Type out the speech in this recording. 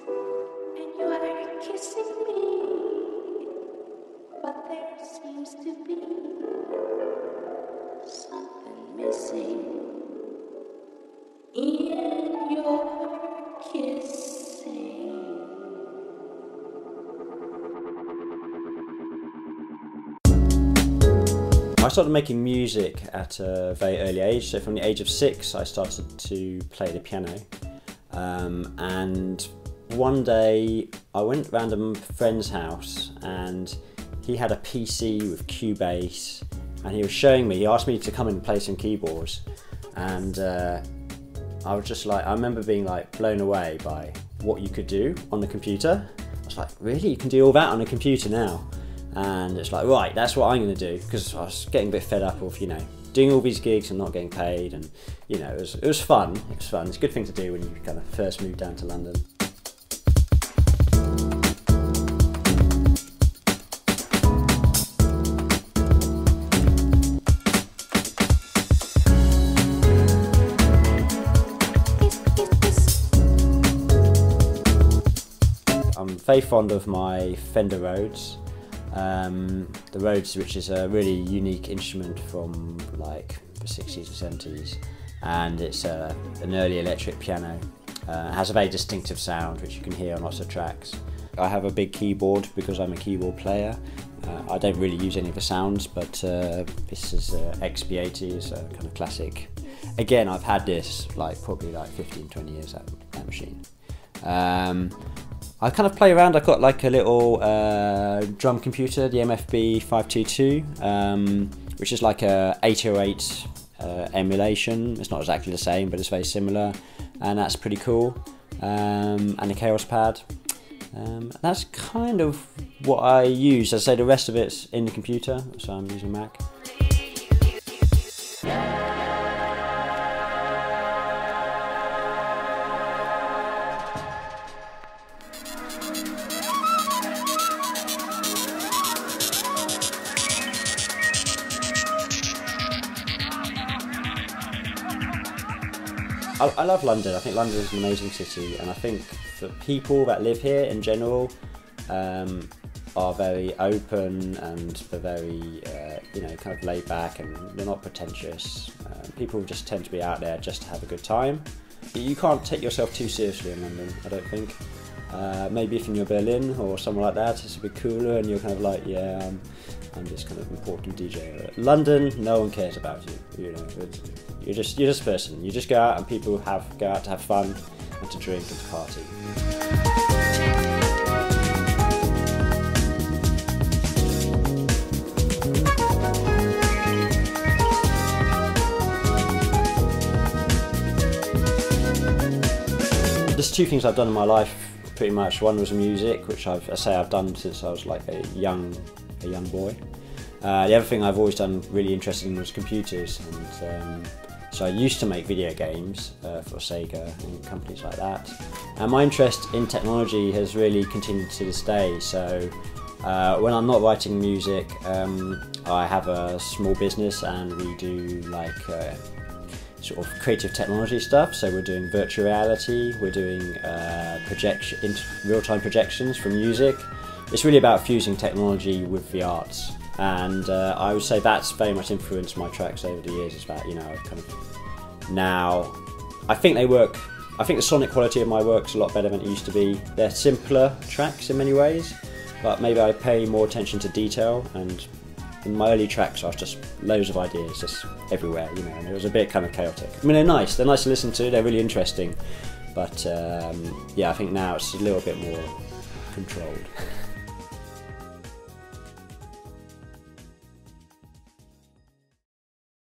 and you are kissing me, but there seems to be something missing in your kissing. I started making music at a very early age, so from the age of 6 I started to play the piano, and one day I went round a friend's house and he had a PC with Cubase and he was showing me, he asked me to come and play some keyboards, and I was just like, I remember being like blown away by what you could do on the computer. I was like, really? You can do all that on a computer now? And it's like, right, that's what I'm going to do, because I was getting a bit fed up of, you know, doing all these gigs and not getting paid, and you know, it was fun. It was fun. It's a good thing to do when you kind of first moved down to London. I'm very fond of my Fender Rhodes. The Rhodes, which is a really unique instrument from like the 60s and 70s, and it's an early electric piano. It has a very distinctive sound which you can hear on lots of tracks. I have a big keyboard because I'm a keyboard player. I don't really use any of the sounds, but this is XB80, it's a kind of classic. Again, I've had this like probably like 15-20 years, that machine. I kind of play around. I've got like a little drum computer, the MFB 522, which is like a 808 emulation. It's not exactly the same, but it's very similar, and that's pretty cool. And a Chaos pad. That's kind of what I use. As I say, the rest of it's in the computer, so I'm using Mac. I love London. I think London is an amazing city, and I think the people that live here in general are very open, and they're very, you know, kind of laid back, and they're not pretentious. People just tend to be out there just to have a good time. You can't take yourself too seriously in London, I don't think. Maybe if you're in Berlin or somewhere like that, it's a bit cooler, and you're kind of like, yeah, I'm this kind of important DJ. London, no one cares about you. You know, you're just a person. You just go out, and people go out to have fun and to drink and to party. There's two things I've done in my life, pretty much. One was music, which I've done since I was like a young boy. The other thing I've always done really interested in was computers, and so I used to make video games for Sega and companies like that. And my interest in technology has really continued to this day. So when I'm not writing music, I have a small business, and we do like sort of creative technology stuff. So we're doing virtual reality, we're doing real-time projections for music. It's really about fusing technology with the arts, and I would say that's very much influenced my tracks over the years. Is that, you know, kind of now I think they work. I think the sonic quality of my work's a lot better than it used to be. They're simpler tracks in many ways, but maybe I pay more attention to detail. And in my early tracks, I was just loads of ideas just everywhere, you know, and it was a bit kind of chaotic. I mean, they're nice to listen to, they're really interesting, but yeah, I think now it's a little bit more controlled.